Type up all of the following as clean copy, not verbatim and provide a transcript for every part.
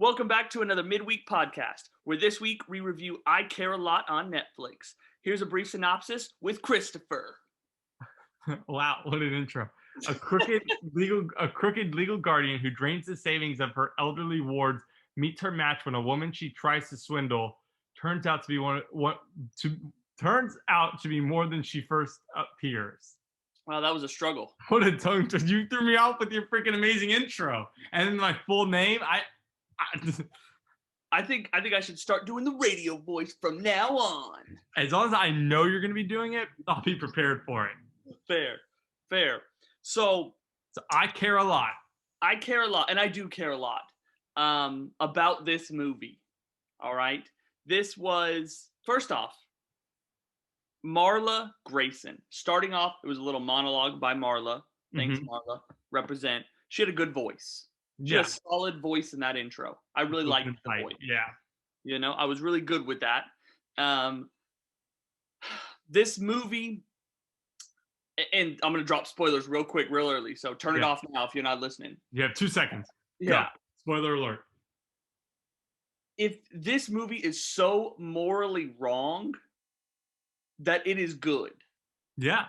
Welcome back to another midweek podcast, where this week we review I Care a Lot on Netflix. Here's a brief synopsis with Christopher. Wow, what an intro. A crooked legal guardian who drains the savings of her elderly wards meets her match when a woman she tries to swindle turns out to be turns out to be more than she first appears. Wow, that was a struggle. What a tongue twister. You threw me off with your freaking amazing intro. And then my full name, I think I should start doing the radio voice from now on. as long as I know you're going to be doing it, I'll be prepared for it. Fair. So I care a lot. I care a lot, and I do care a lot about this movie. All right. This was, first off, Marla Grayson. Starting off, it was a little monologue by Marla. Thanks, Marla. Represent. She had a good voice. She had a solid voice in that intro. I really liked the voice. Yeah. You know, I was really good with that. This movie, and I'm going to drop spoilers real quick, real early. So turn it off now if you're not listening. You have 2 seconds. Yeah. Go. Spoiler alert. If this movie is so morally wrong that it is good. Yeah.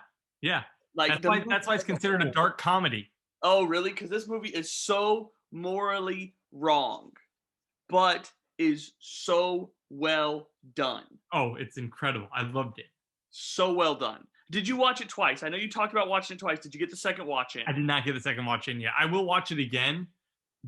Like that's why it's considered a dark comedy. Oh, really? Because this movie is so morally wrong, but is so well done. Oh, it's incredible. I loved it. So well done. Did you watch it twice? I know you talked about watching it twice. Did you get the second watch in? I did not get the second watch in yet. I will watch it again,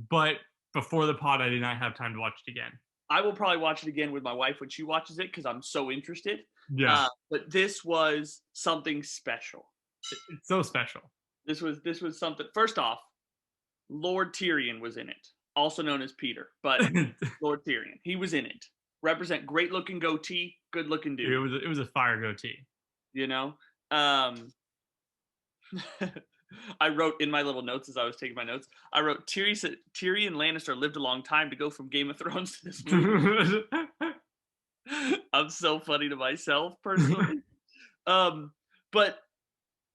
but before the pod, I did not have time to watch it again. I will probably watch it again with my wife when she watches it because I'm so interested. Yeah. But this was something special. It's so special. This was something. First off, Lord Tyrion was in it, also known as Peter, but Lord Tyrion. He was in it. Represent great looking goatee, good looking dude. It was a fire goatee. You know? I wrote in my little notes as I was taking my notes, I wrote Tyrion Lannister lived a long time to go from Game of Thrones to this movie. I'm so funny to myself personally. But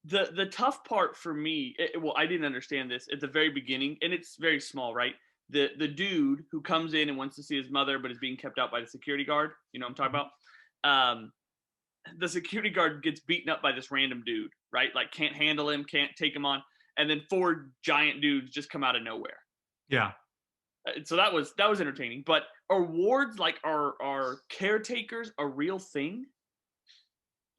the tough part for me, I didn't understand this at the very beginning, and it's very small, right? The dude who comes in and wants to see his mother but is being kept out by the security guard, you know what I'm talking about? The security guard gets beaten up by this random dude, right? Like can't handle him, can't take him on, and then 4 giant dudes just come out of nowhere. Yeah. So that was entertaining. But are wards, like are caretakers a real thing?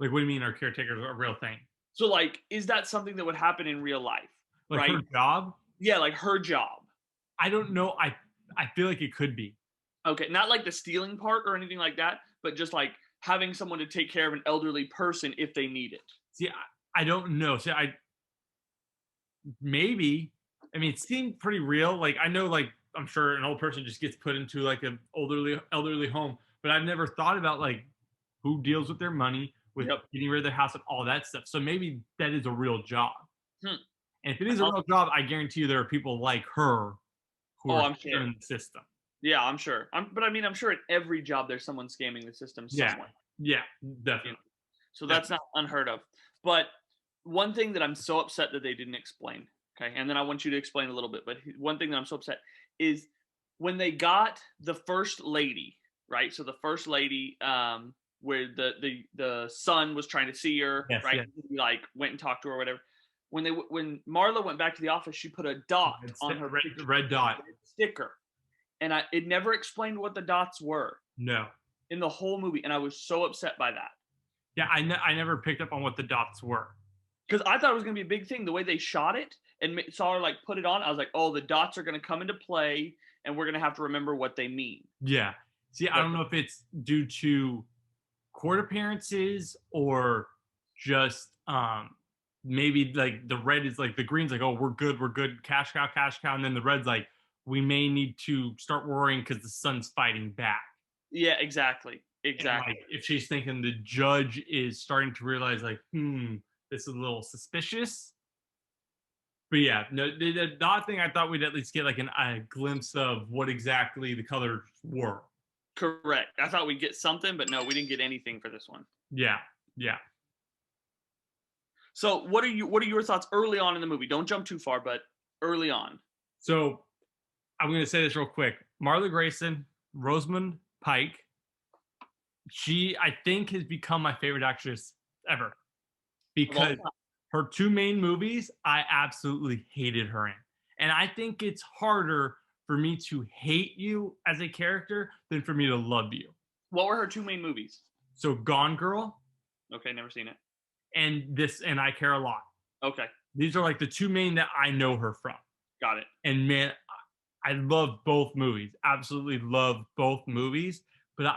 Like, what do you mean? Are caretakers a real thing? So like, is that something that would happen in real life? Like right? her job? Yeah, like her job. I don't know. I feel like it could be. Okay, not like the stealing part or anything like that, but just like having someone to take care of an elderly person if they need it. See, I don't know. See, maybe. I mean, it seemed pretty real. Like, I know, like, I'm sure an old person just gets put into like an elderly home, but I've never thought about like who deals with their money, with getting rid of their house and all that stuff. So maybe that is a real job. And if it is a real job, I guarantee you there are people like her who are in the system. Yeah, I'm sure. I'm sure at every job there's someone scamming the system somewhere. Yeah, definitely. So that's not unheard of. But one thing that I'm so upset that they didn't explain, okay, and then I want you to explain a little bit, but one thing that I'm so upset is when they got the first lady, right? So the first lady, where the son was trying to see her, right? Yes. He like went and talked to her or whatever. When Marla went back to the office, she put a dot on her red dot sticker. And it never explained what the dots were. No. In the whole movie, and I was so upset by that. Yeah, I never picked up on what the dots were. Because I thought it was going to be a big thing. The way they shot it and saw her like put it on, I was like, oh, the dots are going to come into play, and we're going to have to remember what they mean. Yeah. See, I don't know if it's due to court appearances or just maybe like the red is like the green's like, oh, we're good, cash cow, and then the red's like, we may need to start worrying because the son's fighting back. Yeah, exactly. And like, if she's thinking the judge is starting to realize like, this is a little suspicious. But yeah, no, the dot thing, I thought we'd at least get like a glimpse of what exactly the colors were. Correct. I thought we'd get something, but no, we didn't get anything for this one. Yeah. So what are your thoughts early on in the movie? Don't jump too far, but early on. So I'm going to say this real quick. Marla Grayson, Rosamund Pike, she, I think, has become my favorite actress ever Of all because time. her two main movies, I absolutely hated her in. And I think it's harder for me to hate you as a character than for me to love you. What were her two main movies? So Gone Girl Okay, never seen it. and I Care a Lot. Okay, These are like the two main that I know her from. got it. And man, I love both movies. Absolutely love both movies. But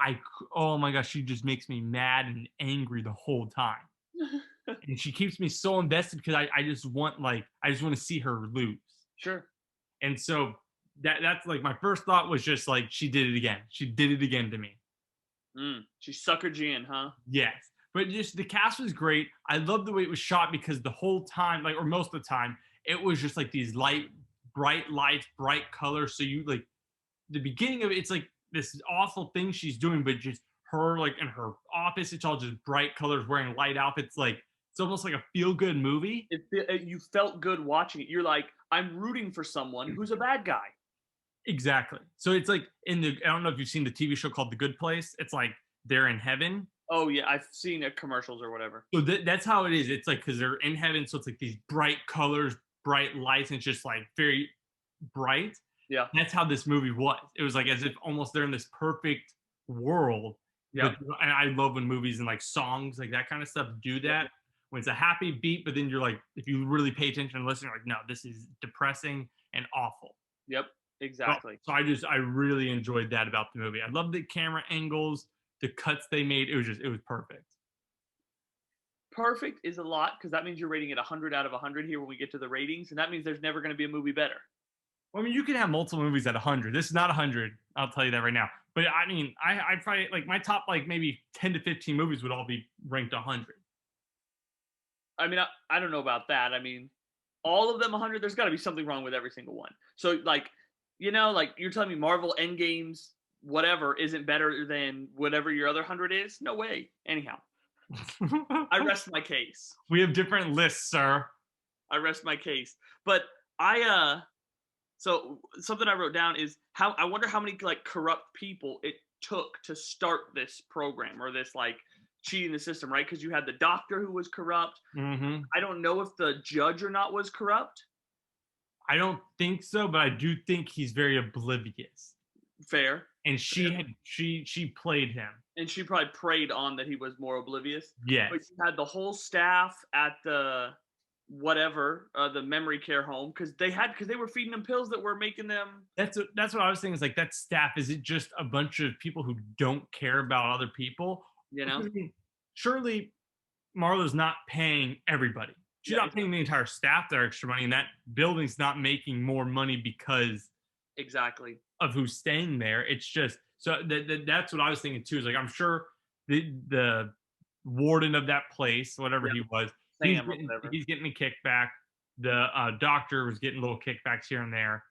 oh my gosh, she just makes me mad and angry the whole time. And she keeps me so invested because I just want I just want to see her lose. Sure. And so that's like my first thought was just like she did it again. She did it again to me. She suckered you in, huh? Yes. But just the cast was great. I love the way it was shot because the whole time, like, or most of the time, it was just like these bright lights, bright colors. So you like the beginning of it, it's like this awful thing she's doing, but just her like in her office, it's all just bright colors, wearing light outfits. Like it's almost like a feel good movie. You felt good watching it. You're like, I'm rooting for someone who's a bad guy. Exactly. So it's like I don't know if you've seen the TV show called The Good Place. It's like they're in heaven. Oh yeah, I've seen commercials or whatever. So that's how it is. It's like because they're in heaven, so it's like these bright colors, bright lights, and it's just like very bright. Yeah. That's how this movie was. It was like as if almost they're in this perfect world. Yeah. And I love when movies and like songs, like that kind of stuff, do that. When it's a happy beat, but then you're like, if you really pay attention and listen, you're like, no, this is depressing and awful. Yep. Exactly. So I really enjoyed that about the movie. I love the camera angles, the cuts they made. It was perfect. Perfect is a lot because that means you're rating it 100 out of 100 here when we get to the ratings, and that means there's never going to be a movie better. Well, I mean, you can have multiple movies at 100. This is not 100. I'll tell you that right now. But I mean, I probably like my top like maybe 10 to 15 movies would all be ranked 100. I mean, I don't know about that. I mean, all of them 100. There's got to be something wrong with every single one. So like, like you're telling me Marvel Endgame's whatever isn't better than whatever your other 100 is? No way. Anyhow, I rest my case. We have different lists, sir. I rest my case. But so something I wrote down is I wonder how many like corrupt people it took to start this program or this like cheating the system, right? Because you had the doctor who was corrupt. Mm-hmm. I don't know if the judge or not was corrupt. I don't think so, but I do think he's very oblivious. Fair. And she played him. And she probably preyed on that he was more oblivious. Yes. But you had the whole staff at the the memory care home because they were feeding them pills that were making them. That's what I was thinking. Is like that staff. Is it just a bunch of people who don't care about other people? I mean, surely Marlo's not paying everybody. She's not paying the entire staff their extra money, and that building's not making more money because exactly of who's staying there. It's just so that's what I was thinking too. Is like I'm sure the warden of that place, whatever he was, he's getting a kickback. The doctor was getting little kickbacks here and there,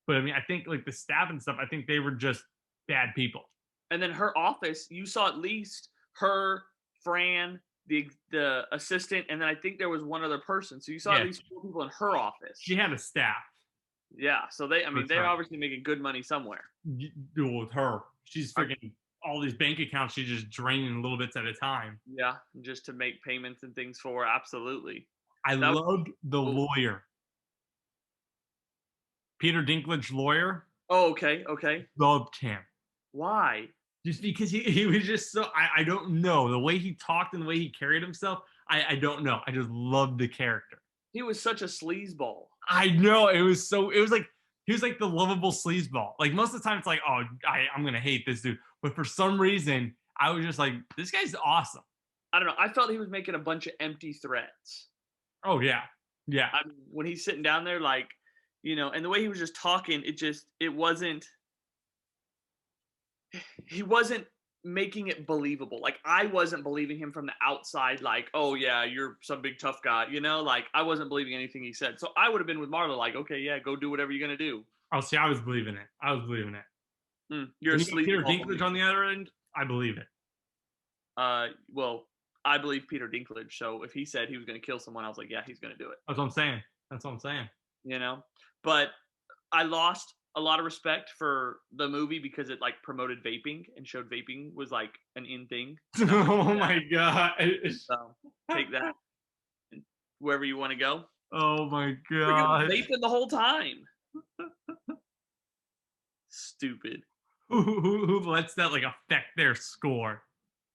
but I mean, I think like the staff and stuff, I think they were just bad people. And then her office, you saw at least her, Fran, the assistant, and then I think there was one other person. So you saw at least 4 people in her office. She had a staff. Yeah, so they're obviously making good money somewhere. With her, she's freaking all these bank accounts. She's just draining little bits at a time. Yeah, just to make payments and things for her. Absolutely. I loved the lawyer, Peter Dinklage lawyer. Oh, okay. Loved him. Why? Just because he was just so I don't know the way he talked and the way he carried himself. I don't know. I just loved the character. He was such a sleazeball. I know it was like he was like the lovable sleazeball. Like most of the time, it's like, oh, I'm gonna hate this dude, but for some reason, I was just like, this guy's awesome. I don't know. I felt he was making a bunch of empty threats. Oh yeah. I mean, when he's sitting down there, like, and the way he was just talking, he wasn't making it believable. Like I wasn't believing him from the outside, like, oh yeah, you're some big tough guy, like I wasn't believing anything he said. So I would have been with Marla, like, okay, yeah, go do whatever you're gonna do. Oh, see, I was believing it. You're asleep. Peter Dinklage on the other end, I believe it. Well, I believe Peter Dinklage. So if he said he was gonna kill someone, I was like, yeah, he's gonna do it. That's what I'm saying. But I lost a lot of respect for the movie because it like promoted vaping and showed vaping was like an in thing. And I'm like, Oh my gosh. so take that wherever you want to go. Oh my Freaking gosh. vaping the whole time. Stupid. Who lets that like affect their score?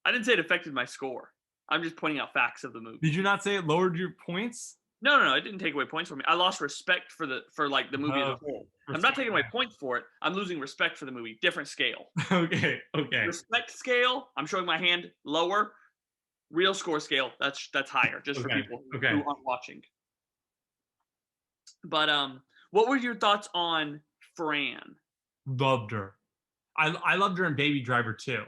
I didn't say it affected my score. I'm just pointing out facts of the movie. Did you not say it lowered your points? No. It didn't take away points from me. I lost respect for like the movie as a whole. I'm not taking away points for it. I'm losing respect for the movie. Different scale. Okay. Respect scale. I'm showing my hand lower. Real score scale. That's higher. Just for people who aren't watching. But what were your thoughts on Fran? Loved her. I loved her in Baby Driver too.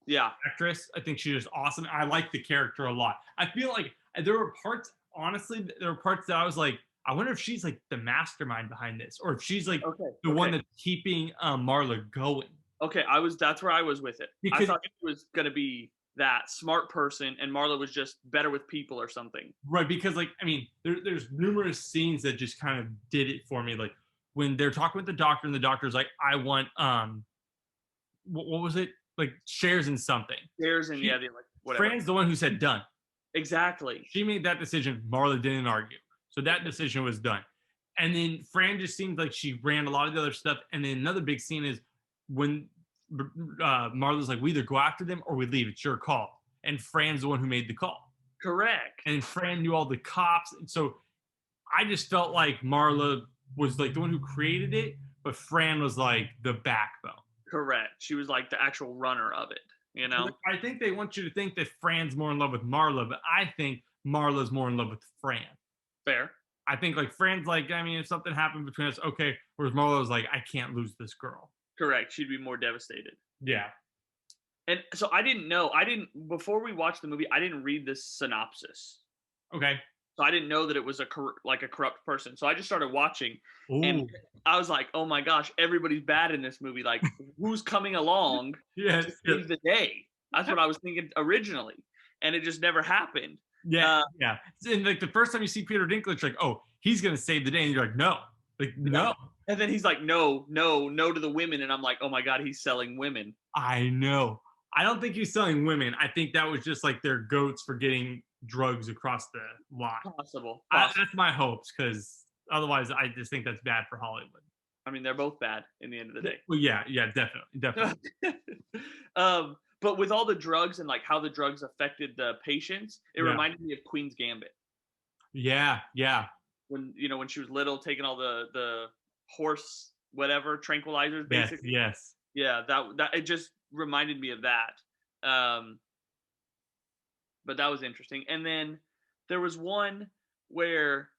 Yeah. Actress. I think she's just awesome. I like the character a lot. I feel like there were parts, honestly, there were parts that I was like, I wonder if she's like the mastermind behind this, or if she's like the one that's keeping Marla going. Okay, that's where I was with it. Because I thought she was gonna be that smart person, and Marla was just better with people or something. Right, because like I mean, there's numerous scenes that just kind of did it for me. Like when they're talking with the doctor, and the doctor's like, I want what was it? Like shares in something. Shares in like whatever. Fran's the one who said done. Exactly. She made that decision. Marla didn't argue. So that decision was done. And then Fran just seemed like she ran a lot of the other stuff. And then another big scene is when Marla's like, we either go after them or we leave. It's your call. And Fran's the one who made the call. Correct. And Fran knew all the cops. And so I just felt like Marla was like the one who created it, but Fran was like the backbone. Correct. She was like the actual runner of it, you know? So I think they want you to think that Fran's more in love with Marla, but I think Marla's more in love with Fran. Fair. I think like Fran's like, I mean, if something happened between us, okay. Whereas Marla was like, I can't lose this girl. Correct. She'd be more devastated. Yeah. And so before we watched the movie, I didn't read this synopsis. Okay. So I didn't know that it was a corrupt person. So I just started watching. Ooh. And I was like, oh my gosh, everybody's bad in this movie. Like, who's coming along to save the day? That's what I was thinking originally. And it just never happened. Yeah. And like the first time you see Peter Dinklage, like, oh, he's going to save the day. And you're like, no. Like, no. And then he's like, no to the women. And I'm like, oh my God, he's selling women. I know. I don't think he's selling women. I think that was just like their goats for getting drugs across the line. Possible. That's my hopes, because otherwise I just think that's bad for Hollywood. I mean, they're both bad in the end of the day. Well, yeah, definitely. But with all the drugs and like how the drugs affected the patients, it reminded me of Queen's Gambit. Yeah. When she was little, taking all the horse whatever tranquilizers, basically. Yes. Yeah, that it just reminded me of that. But that was interesting. And then there was one where,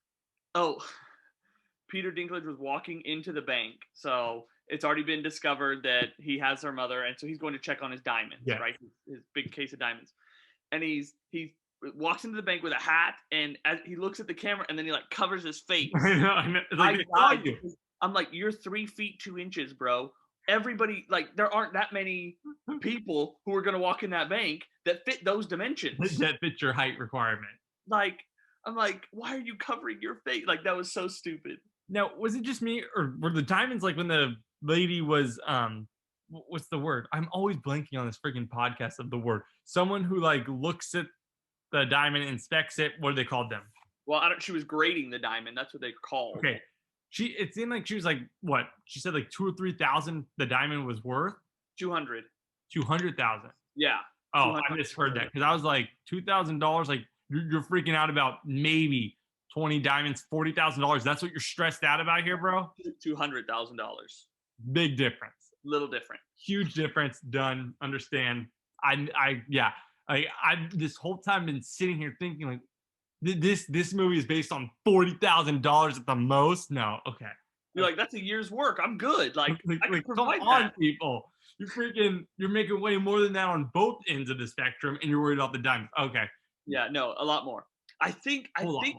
Peter Dinklage was walking into the bank. So it's already been discovered that he has her mother. And so he's going to check on his diamonds, right? His big case of diamonds. And he walks into the bank with a hat, and as he looks at the camera, and then he like covers his face. I know. Like, I'm like, you're 3 feet 2 inches, bro. Everybody, like, there aren't that many people who are going to walk in that bank that fit those dimensions. That fit your height requirement. Like, I'm like, why are you covering your face? Like, that was so stupid. Now, was it just me, or were the diamonds like when the lady was, what's the word? I'm always blanking on this freaking podcast of the word. Someone who like looks at the diamond, inspects it. What do they call them? Well, she was grading the diamond. That's what they called. Okay. It seemed like she was like, what? She said like 2,000 or 3,000 the diamond was worth? 200. 200,000. Yeah. Oh, I misheard that, because I was like, $2,000, like you're freaking out about maybe 20 diamonds, $40,000. That's what you're stressed out about here, bro? $200,000. Big difference. Little different. Huge difference. Done. Understand. This whole time been sitting here thinking like, this movie is based on $40,000 at the most. No, okay. You're like, that's a year's work. I'm good. Like I can come provide on, that. people. You're making way more than that on both ends of the spectrum, and you're worried about the diamonds. Okay. Yeah, no, a lot more. I think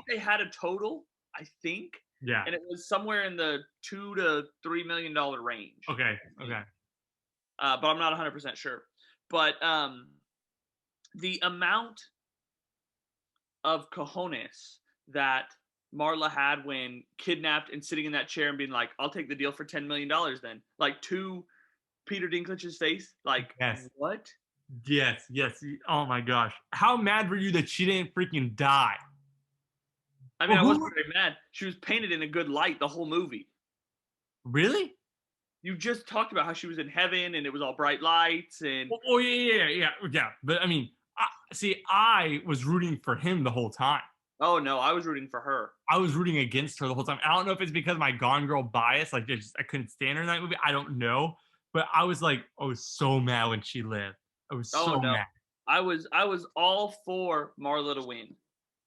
they had a total. I think. Yeah. And it was somewhere in the $2 to $3 million range. Okay. But I'm not 100% sure. But the amount of cojones that Marla had when kidnapped and sitting in that chair and being like, "I'll take the deal for $10 million." Then, like to Peter Dinklage's face, like Yes. what? Yes. Yes. Oh my gosh. How mad were you that she didn't freaking die? I mean, Well, I wasn't who very mad. She was painted in a good light the whole movie. really? You just talked about how she was in heaven and it was all bright lights and Oh, yeah. But I mean, I was rooting for him the whole time. oh no, I was rooting for her. I was rooting against her the whole time. I don't know if it's because of my Gone Girl bias, like I couldn't stand her in that movie. I don't know, but I was so mad when she lived. I was Oh so no. mad. I was all for Marla to win.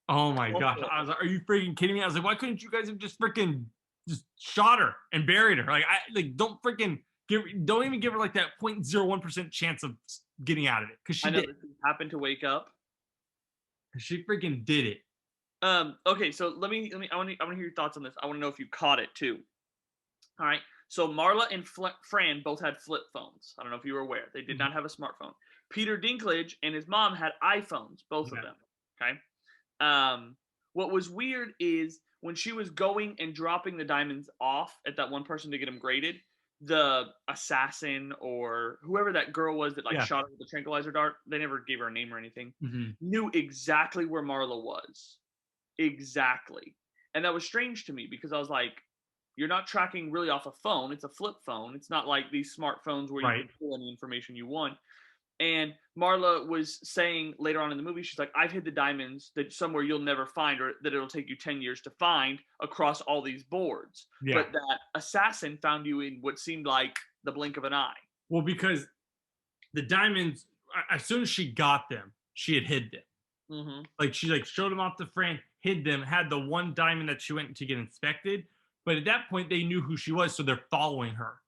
Oh my All gosh. for I it. was like, are you freaking kidding me? I was like, why couldn't you guys have just freaking just shot her and buried her? Like, don't freaking don't even give her like that 0.01% chance of getting out of it. Cause I she know did. that she happened to wake up. She freaking did it. Okay, so let me I want to hear your thoughts on this. I want to know if you caught it too. All right. So Marla and Fran both had flip phones. I don't know if you were aware. They did Mhm. not have a smartphone. Peter Dinklage and his mom had iPhones, both of Yeah. them. Okay. Um, what was weird is when she was going and dropping the diamonds off at that one person to get them graded, the assassin or whoever that girl was that like Yeah. shot her with the tranquilizer dart, they never gave her a name or anything, Mhm. knew exactly where Marla was. Exactly. And that was strange to me because I was like, you're not tracking really off a phone. It's a flip phone. It's not like these smartphones where you Right. can pull any information you want. And Marla was saying later on in the movie, she's like, I've hid the diamonds that somewhere you'll never find or that it'll take you 10 years to find across all these boards. Yeah. But that assassin found you in what seemed like the blink of an eye. Well, because the diamonds, as soon as she got them, she had hid them. Mm-hmm. Like she like showed them off to Fran, hid them, had the one diamond that she went to get inspected. But at that point, they knew who she was, so they're following her.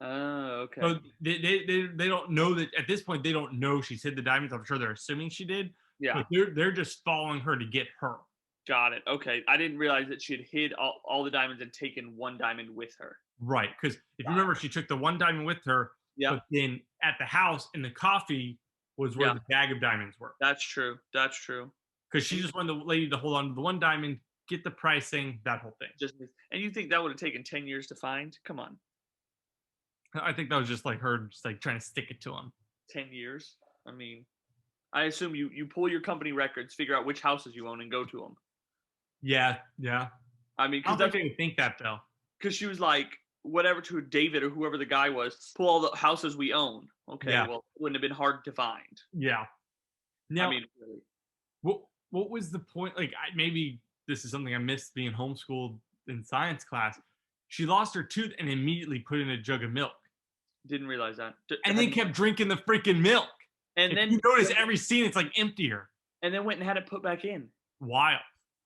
Oh, okay. So they don't know that at this point they don't know she's hid the diamonds. I'm sure they're assuming she did, Yeah, but they're just following her to get her. got it. Okay. I didn't realize that she had hid all the diamonds and taken one diamond with her. Right. Because if you Got remember, she took the one diamond with her, it. Yep. but then at the house in the coffee was where Yeah. the bag of diamonds were. That's true. That's true. Because she And just wanted the lady to hold on to the one diamond, get the pricing, that whole thing. just and you think that would have taken 10 years to find? Come on. I think that was just like her just like trying to stick it to him. 10 years? I mean, I assume you pull your company records, figure out which houses you own and go to them. Yeah, yeah. I mean, I cuz don't think that's they would think that though. cuz she was like whatever to David or whoever the guy was, pull all the houses we own. Okay, Yeah, well, it wouldn't have been hard to find. yeah. I Now, mean, really. what was the point? Like, maybe this is something I missed being homeschooled in science class. She lost her tooth and immediately put in a jug of milk, Didn't realize that. and then kept drinking the freaking milk. And If then you notice, every scene it's like emptier. and then went and had it put back in. Wild.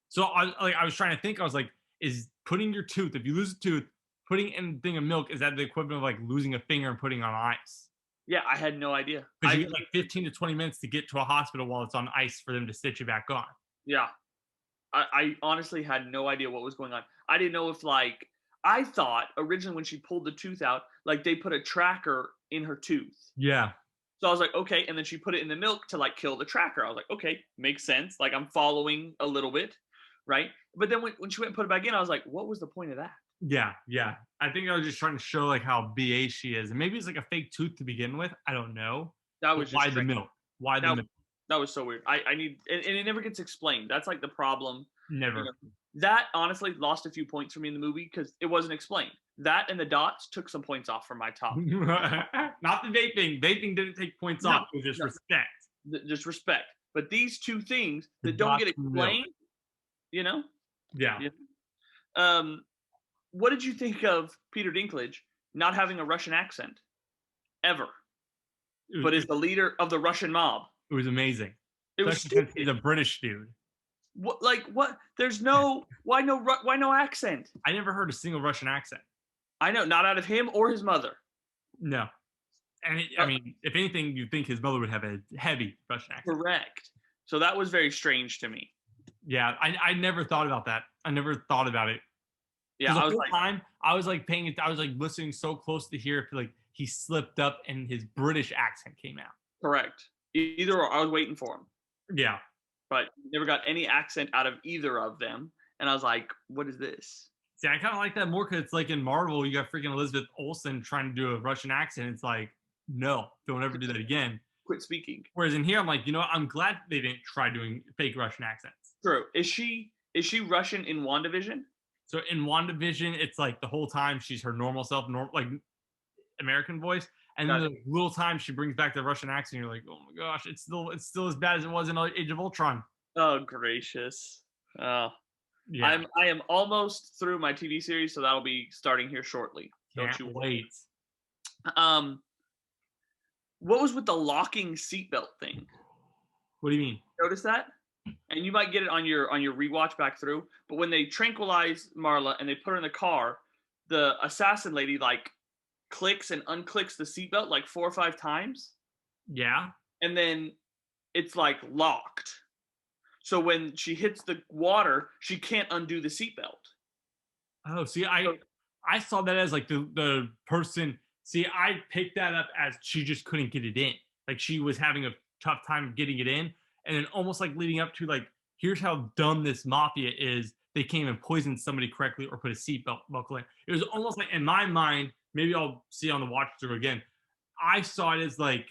So I was trying to think. I was like, is putting your tooth, if you lose a tooth, putting in a thing of milk, is that the equivalent of like losing a finger and putting on ice? Yeah, I had no idea. Because you get like 15 to 20 minutes to get to a hospital while it's on ice for them to stitch it back on. Yeah, I honestly had no idea what was going on. I didn't know if like I thought originally when she pulled the tooth out, like they put a tracker in her tooth. Yeah. So I was like, okay, and then she put it in the milk to like kill the tracker. I was like, okay, makes sense. Like I'm following a little bit, right? But then when she went and put it back in, I was like, what was the point of that? Yeah. I think I was just trying to show like how BA she is. And maybe it's like a fake tooth to begin with. I don't know. That But was just why the strange. milk? Why the That, milk? that was so weird. I need and it never gets explained. That's like the problem. Never. You know, that honestly lost a few points for me in the movie because it wasn't explained. That and the dots took some points off from my top. Not the vaping. Vaping didn't take points off. It was just no. respect. Just respect. But these two things The that don't get dots and the milk. explained, you know? Yeah. Yeah. What did you think of Peter Dinklage not having a Russian accent ever, but is the leader of the Russian mob? It was amazing. It was Especially since stupid. he's a British dude. What? Like what? There's no why no accent? I never heard a single Russian accent. I know, not out of him or his mother. No. And I mean, if anything, you'd think his mother would have a heavy Russian accent. Correct. So that was very strange to me. Yeah, I never thought about that. I never thought about it. Yeah, The I was whole like, time I was like paying it. I was like listening so close to hear if like he slipped up and his British accent came out. correct. Either or, I was waiting for him, Yeah. but never got any accent out of either of them. and I was like, what is this? See, I kind of like that more because it's like in Marvel, you got freaking Elizabeth Olsen trying to do a Russian accent. It's like, no, don't ever do that again. Quit speaking. Whereas in here, I'm like, I'm glad they didn't try doing fake Russian accents. True. Is she Russian in WandaVision? So in WandaVision, it's like the whole time she's her normal self, like American voice, and then the little time she brings back the Russian accent, you're like, oh my gosh, it's still as bad as it was in Age of Ultron. Oh gracious. Oh. Yeah. I am almost through my TV series, so that'll be starting here shortly. Don't you wait. What was with the locking seatbelt thing? What do you mean? Notice that? And you might get it on your rewatch back through. But when they tranquilize Marla and they put her in the car, the assassin lady like clicks and unclicks the seatbelt like 4 or 5 times. Yeah. And then it's like locked. So when she hits the water, she can't undo the seatbelt. Oh, see, I saw that as like the person. See, I picked that up as she just couldn't get it in. Like she was having a tough time getting it in, and then almost like leading up to like, here's how dumb this mafia is. They came and poisoned somebody correctly or put a seatbelt buckle in. It was almost like in my mind. Maybe I'll see on the watch through again. I saw it as like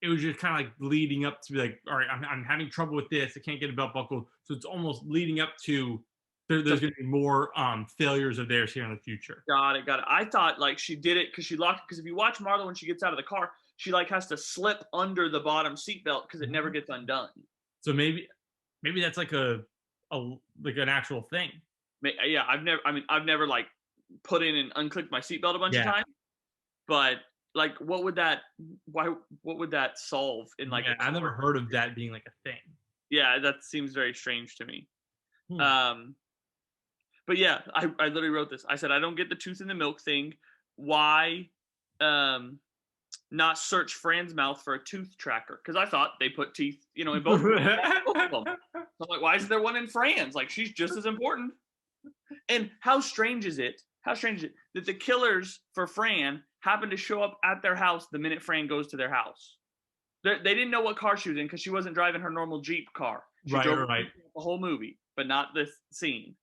it was just kind of like leading up to be like, all right, I'm having trouble with this. I can't get a belt buckle, so it's almost leading up to there's going to be more failures of theirs here in the future. Got it. I thought like she did it because she locked it. Because if you watch Marla when she gets out of the car, she like has to slip under the bottom seatbelt because it never gets undone. So maybe that's like a like an actual thing. Yeah, I've never like put in and unclicked my seatbelt a bunch of times, but like what would that solve in like I never heard of that being like a thing. Yeah, that seems very strange to me. But yeah, I literally wrote this. I said I don't get the tooth in the milk thing. Why not search Fran's mouth for a tooth tracker? Because I thought they put teeth, in both of them. So I'm like, why isn't there one in Fran's? Like she's just as important. And how strange is it that the killers for Fran happen to show up at their house the minute Fran goes to their house? They didn't know what car she was in because she wasn't driving her normal Jeep car. She drove the whole movie, but not this scene.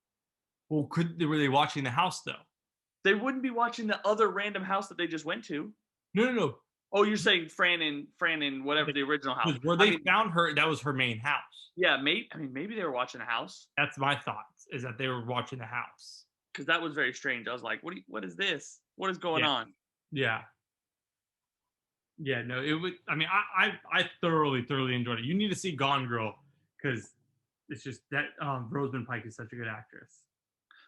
Well, were they watching the house though? They wouldn't be watching the other random house that they just went to. No. Oh, you're saying Fran and whatever the original house. Where they found her, that was her main house. Yeah, maybe they were watching the house. That's my thoughts, is that they were watching the house. Because that was very strange. I was like, what is this? What is going on? Yeah. Yeah, no, it would. I mean, I thoroughly enjoyed it. You need to see Gone Girl because it's just that Rosamund Pike is such a good actress.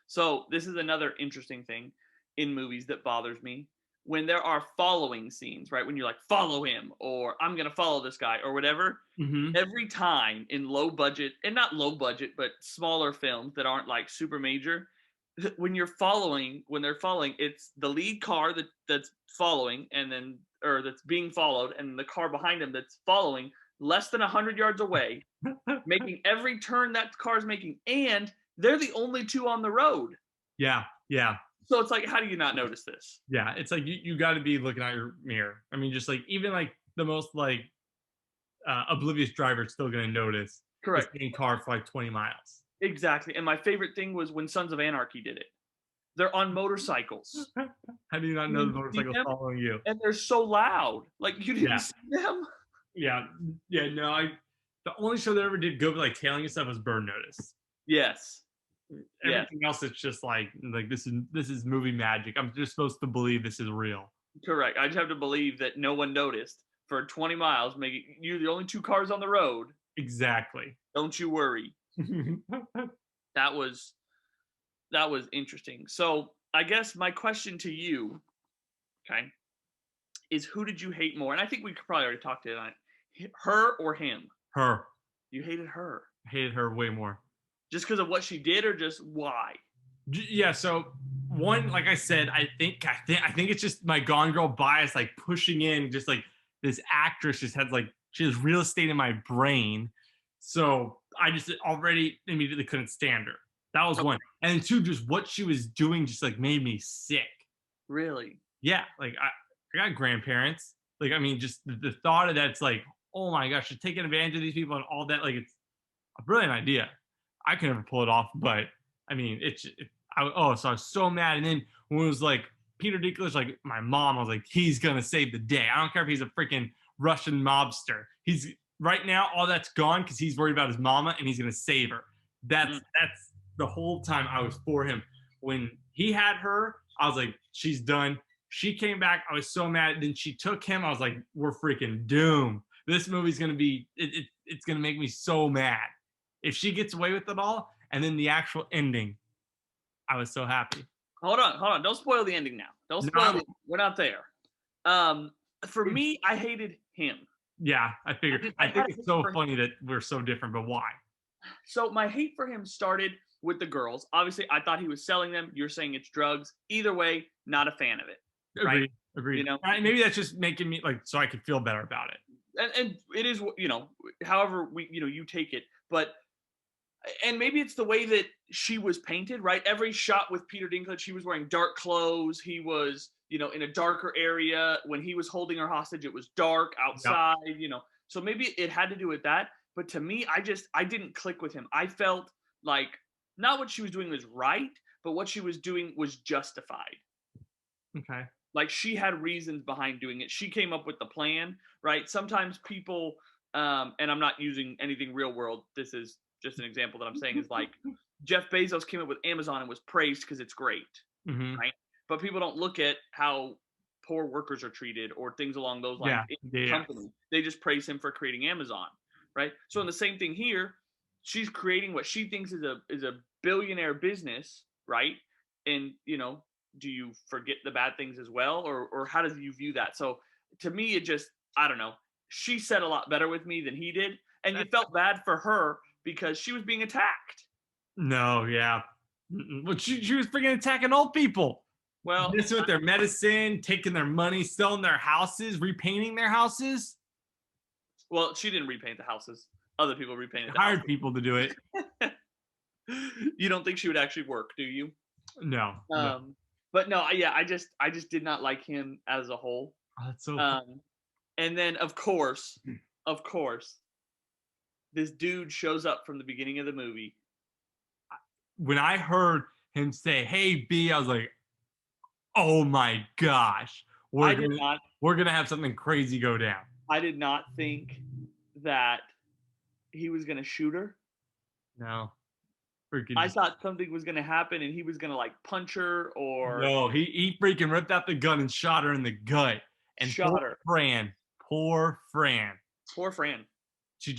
So this is another interesting thing in movies that bothers me. When there are following scenes, right? When you're like, follow him, or I'm going to follow this guy, or whatever. Mm-hmm. Every time in low budget, and not low budget, but smaller films that aren't like super major, when they're following, it's the lead car that's following, or that's being followed, and the car behind him that's following less than 100 yards away, making every turn that car's making, and they're the only two on the road. Yeah. So it's like, how do you not notice this? Yeah, it's like you got to be looking at your mirror. I mean, just like even like the most like oblivious driver is still going to notice. Correct. The same car for like 20 miles. Exactly. And my favorite thing was when Sons of Anarchy did it. They're on motorcycles. How do you not know the motorcycle's following you? And they're so loud. Like you didn't see them. Yeah. No, the only show that ever did good with like tailing and stuff was Burn Notice. Yes. Everything else, it's just like this is movie magic. I'm just supposed to believe this is real. Correct. I just have to believe that no one noticed for 20 miles, making you the only two cars on the road. Exactly. Don't you worry. That was interesting. So I guess my question to you, okay, is who did you hate more? And I think we could probably already talked to it. Her or him? Her. You hated her. I hated her way more. Just because of what she did, or just why? Yeah. So one, like I said, I think it's just my Gone Girl bias, like pushing in, just like this actress just has like she has real estate in my brain, so I just already immediately couldn't stand her. That was one, and then two, just what she was doing just like made me sick. Really? Yeah. Like I got grandparents. Like I mean, just the thought of that, it's like, oh my gosh, she's taking advantage of these people and all that. Like it's a brilliant idea. I can never pull it off, but I mean, so I was so mad. And then when it was like Peter Dinklage, like my mom, I was like, he's gonna save the day. I don't care if he's a freaking Russian mobster. He's right now, all that's gone because he's worried about his mama and he's gonna save her. That's the whole time I was for him. When he had her, I was like, she's done. She came back. I was so mad. Then she took him. I was like, we're freaking doomed. This movie's gonna be it's gonna make me so mad if she gets away with it all. And then the actual ending, I was so happy. Hold on. Don't spoil the ending now. Don't spoil it. We're not there. For me, I hated him. Yeah, I figured. I think it's so funny that we're so different, but why? So my hate for him started with the girls. Obviously, I thought he was selling them. You're saying it's drugs. Either way, not a fan of it. Right? Agreed. You know, maybe that's just making me like so I could feel better about it. And it is, however you take it, but. And maybe it's the way that she was painted, right? Every shot with Peter Dinklage, he was wearing dark clothes. He was, in a darker area. When he was holding her hostage, it was dark outside, So maybe it had to do with that. But to me, I didn't click with him. I felt like not what she was doing was right, but what she was doing was justified. Okay. Like she had reasons behind doing it. She came up with the plan, right? Sometimes people, and I'm not using anything real world. This is just an example that I'm saying is like Jeff Bezos came up with Amazon and was praised because it's great, right? But people don't look at how poor workers are treated or things along those lines in the company. They just praise him for creating Amazon, right? So in the same thing here, she's creating what she thinks is a billionaire business, right? And do you forget the bad things as well, or how does you view that? So to me, it just I don't know. She said a lot better with me than he did, and you felt bad for her because she was being attacked. No, yeah. Well, she was freaking attacking old people. Well, messing with their medicine, taking their money, selling their houses, repainting their houses. Well, she didn't repaint the houses. Other people repainted the hired people to do it. You don't think she would actually work, do you? No. But no, yeah, I just did not like him as a whole. Oh, that's so funny. And then of course, this dude shows up from the beginning of the movie. When I heard him say, "Hey B," I was like, "Oh my gosh, we're gonna have something crazy go down." I did not think that he was gonna shoot her. No. I thought something was gonna happen and he was gonna like punch her or no. He freaking ripped out the gun and shot her in the gut and shot her. Poor Fran. She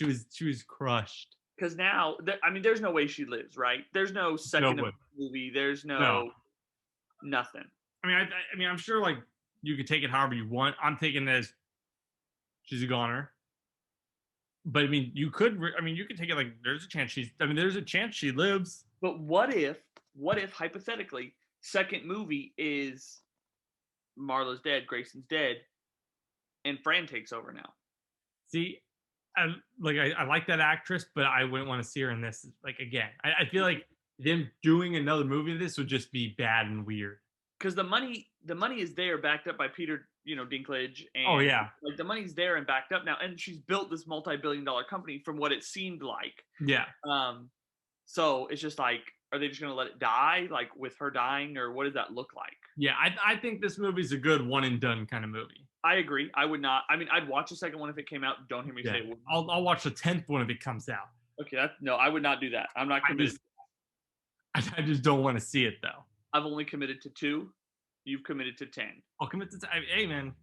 was crushed. Because now, there's no way she lives, right? There's no second movie. There's no nothing. I mean, I'm sure like you could take it however you want. I'm taking it as she's a goner. But I mean, you could take it like there's a chance she lives. But what if hypothetically, second movie is Marla's dead, Grayson's dead, and Fran takes over now? See, I like that actress, but I wouldn't want to see her in this like again. I feel like them doing another movie of this would just be bad and weird. Because the money is there, backed up by Peter, Dinklage, and like the money's there and backed up now, and she's built this multi-billion-dollar company from what it seemed like. Yeah. So it's just like, are they just gonna let it die, like with her dying, or what does that look like? Yeah, I think this movie's a good one and done kind of movie. I agree. I would not. I mean, I'd watch the second one if it came out. Don't hear me say it. I'll watch the 10th one if it comes out. Okay, no, I would not do that. I'm not committed. I just don't want to see it though. I've only committed to 2. You've committed to 10. I'll commit to. Hey man,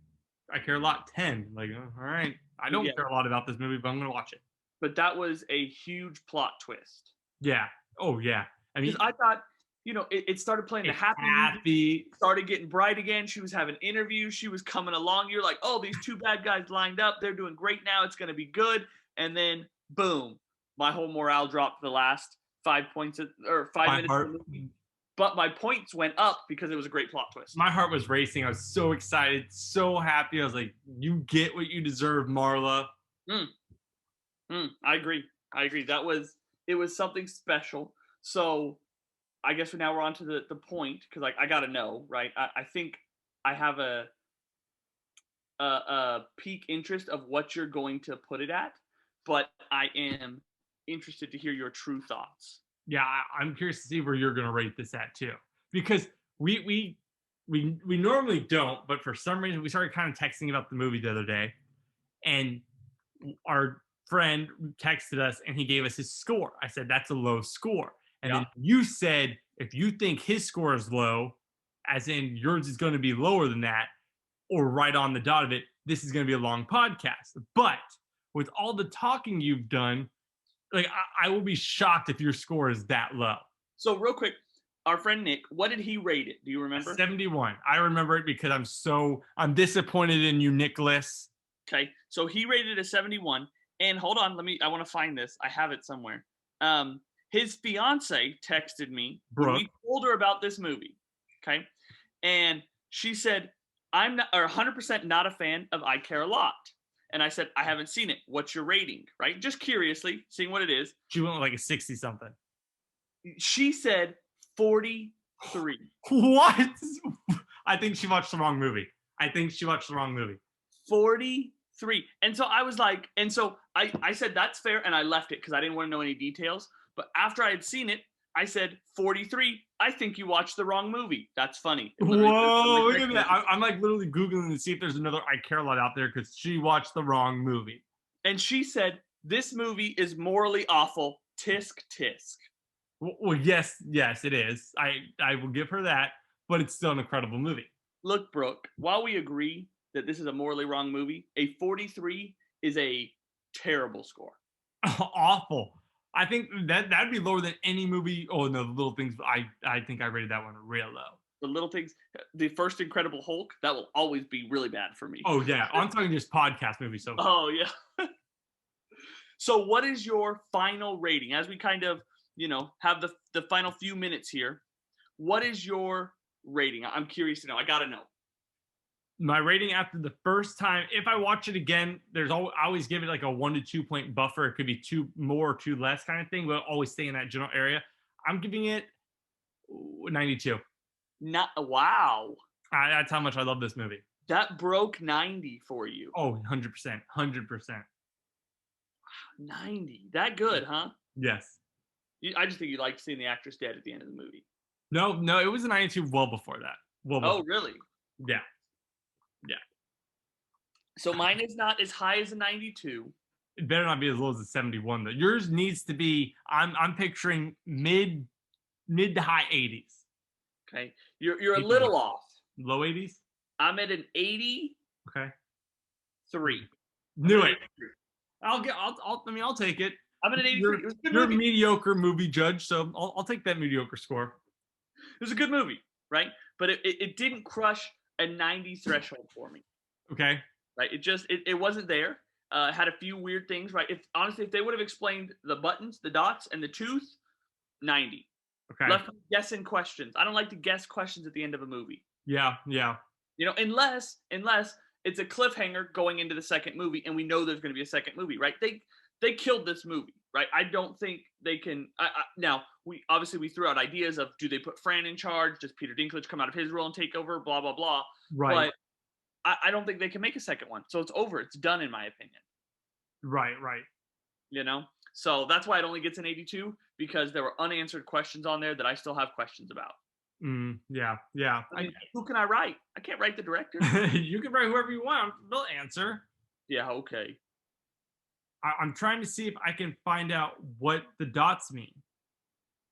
I care a lot. 10. Like, all right. I don't care a lot about this movie, but I'm gonna watch it. But that was a huge plot twist. Yeah. Oh yeah. I mean, I thought, it started playing the happy. Started getting bright again. She was having interviews. She was coming along. You're like, oh, these 2 bad guys lined up. They're doing great now. It's gonna be good. And then boom, my whole morale dropped the last 5 points or 5 minutes of the movie. But my points went up because it was a great plot twist. My heart was racing. I was so excited, so happy. I was like, you get what you deserve, Marla. I agree. It was something special. So I guess now we're on to the point, because like I gotta know, right? I think I have a peak interest of what you're going to put it at, but I am interested to hear your true thoughts. Yeah, I'm curious to see where you're gonna rate this at too, because we we we normally don't, but for some reason we started kind of texting about the movie the other day, and our friend texted us and he gave us his score. I said that's a low score, and Yeah. then you said if you think his score is low, as in yours is going to be lower than that, or right on the dot of it, this is going to be a long podcast. But with all the talking you've done, like I will be shocked if your score is that low. So real quick, our friend Nick, what did he rate it? Do you A remember? 71. I remember it because I'm disappointed in you, Nicholas. Okay, so he rated a 71. And hold on, I want to find this. I have it somewhere. His fiance texted me when Brooke. we told her about this movie. Okay, and she said, "I'm not, or 100% not a fan of I Care a Lot." And I said, "I haven't seen it. What's your rating?" Right, just curiously seeing what it is. She went with like a 60 something. She said 43. What? I think she watched the wrong movie. I think she watched the wrong movie. 43. And so I was like, and so I said, that's fair. And I left it because I didn't want to know any details. But after I had seen it, I said, 43. I think you watched the wrong movie. That's funny. Whoa, look at that. I'm like literally Googling to see if there's another I Care a Lot out there because she watched the wrong movie. And she said, this movie is morally awful. Tisk, tisk. Well, yes, it is. I will give her that, but it's still an incredible movie. Look, Brooke, while we agree that this is a morally wrong movie, a 43 is a terrible score. Awful. I think that'd be lower than any movie. Oh no, the Little Things. I think I rated that one real low. The Little Things, the first Incredible Hulk, that will always be really bad for me. Oh yeah, I'm talking just podcast movies. So. Oh yeah. So what is your final rating as we kind of, have the final few minutes here? What is your rating? I'm curious to know. I got to know. My rating after the first time, if I watch it again, I always give it like a 1 to 2 point buffer. It could be 2 more or 2 less kind of thing. We'll always stay in that general area. I'm giving it 92. Not wow. That's how much I love this movie. That broke 90 for you. Oh, 100%. 100%. 90. That good, huh? Yes. I just think you liked seeing the actress dead at the end of the movie. No, it was a 92 well before that. Oh, really? Yeah. So mine is not as high as a 92. It better not be as low as a 71 though. Yours needs to be. I'm picturing mid to high 80s. Okay, you're a little off. Low 80s. I'm at an 83. Okay. Knew it. I'll take it. I'm at an 83. You're a mediocre movie judge, so I'll take that mediocre score. It was a good movie, right? But it didn't crush a 90 threshold for me. Okay. Right? It wasn't there. Had a few weird things, right? If they would have explained the buttons, the dots, and the tooth, 90. Okay. Left guessing questions. I don't like to guess questions at the end of a movie. Yeah. Unless it's a cliffhanger going into the second movie, and we know there's going to be a second movie, right? They killed this movie, right? I don't think they can. Now we threw out ideas of, do they put Fran in charge? Does Peter Dinklage come out of his role and take over? Blah blah blah. Right. But I don't think they can make a second one. So it's over. It's done, in my opinion. Right. So that's why it only gets an 82, because there were unanswered questions on there that I still have questions about. Yeah. I mean, who can I write? I can't write the director. You can write whoever you want. They'll answer. Yeah, okay. I'm trying to see if I can find out what the dots mean.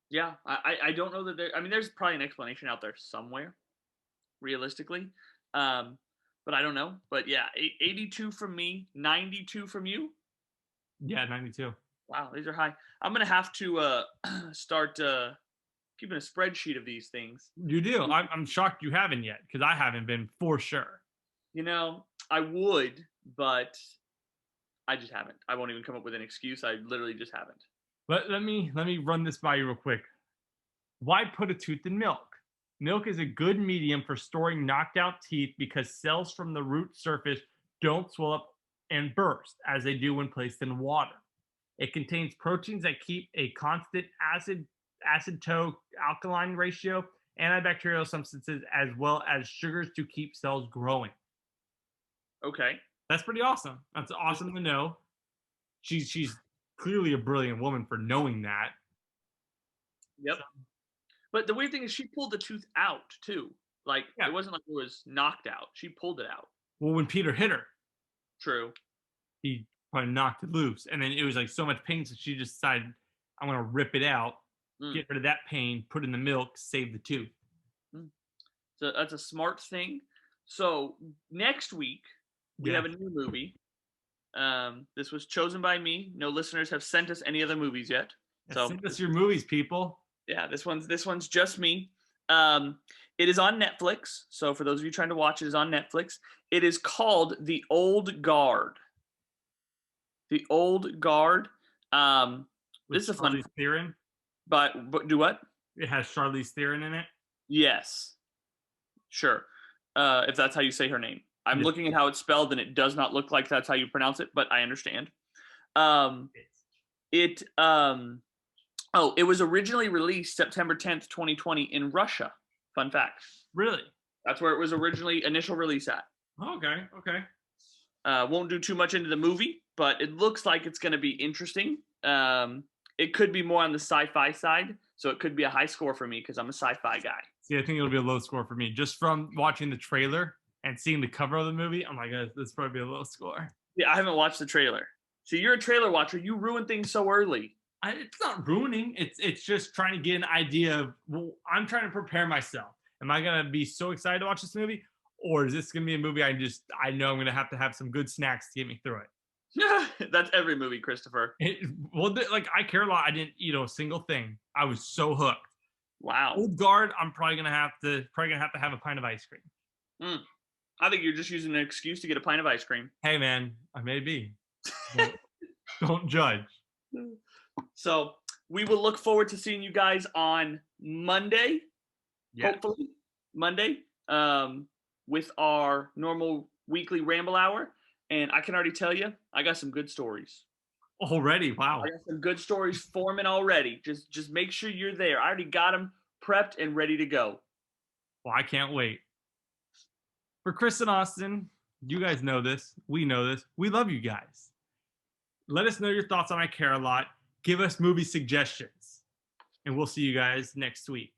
Yeah, I don't know that there's probably an explanation out there somewhere, realistically. But I don't know. But yeah, 82 from me, 92 from you. Yeah, 92. Wow, these are high. I'm gonna have to start keeping a spreadsheet of these things. You do. I'm shocked you haven't yet, because I haven't been, for sure. I would, but I just haven't. I won't even come up with an excuse. I literally just haven't. Let me run this by you real quick. Why put a tooth in milk? Milk is a good medium for storing knocked out teeth because cells from the root surface don't swell up and burst as they do when placed in water. It contains proteins that keep a constant acid-to alkaline ratio, antibacterial substances, as well as sugars to keep cells growing. Okay. That's pretty awesome. That's awesome to know. She's clearly a brilliant woman for knowing that. Yep. But the weird thing is she pulled the tooth out too. Like Yeah. it wasn't like it was knocked out. She pulled it out. Well, when Peter hit her, True. he probably knocked it loose, and then it was like so much pain, so she just decided, "I'm gonna rip it out, Mm. get rid of that pain, put it in the milk, save the tooth." So that's a smart thing. So next week we have a new movie. This was chosen by me. No listeners have sent us any other movies yet. So send us your movies, people. yeah, this one's just me. It is on Netflix. So for those of you trying to watch, it is on Netflix. It is called The Old Guard. The Old Guard. This is a fun. Charlize Theron. But do what? It has Charlize Theron in it. Yes. Sure. If that's how you say her name. I'm looking at how it's spelled, and it does not look like that's how you pronounce it, but I understand. It was originally released September 10th, 2020 in Russia. Fun fact. Really? That's where it was originally initial release at. Okay. Won't do too much into the movie, but it looks like it's going to be interesting. It could be more on the sci-fi side, so it could be a high score for me because I'm a sci-fi guy. See, I think it'll be a low score for me. Just from watching the trailer and seeing the cover of the movie, I'm like, this probably be a low score. Yeah, I haven't watched the trailer. So you're a trailer watcher. You ruin things so early. It's not ruining. It's just trying to get an idea of, well, I'm trying to prepare myself. Am I going to be so excited to watch this movie? Or is this going to be a movie I know I'm going to have some good snacks to get me through it? That's every movie, Christopher. Like I care a lot. I didn't eat a single thing. I was so hooked. Wow. Old Guard, I'm probably gonna have to have a pint of ice cream. I think you're just using an excuse to get a pint of ice cream. Hey man, I may be. Don't judge. So we will look forward to seeing you guys on Monday. Yeah. Hopefully Monday. With our normal weekly Ramble hour. And I can already tell you, I got some good stories. Already? Wow. I got some good stories forming already. Just make sure you're there. I already got them prepped and ready to go. Well, I can't wait. For Chris and Austin, you guys know this. We know this. We love you guys. Let us know your thoughts on I Care a Lot. Give us movie suggestions. And we'll see you guys next week.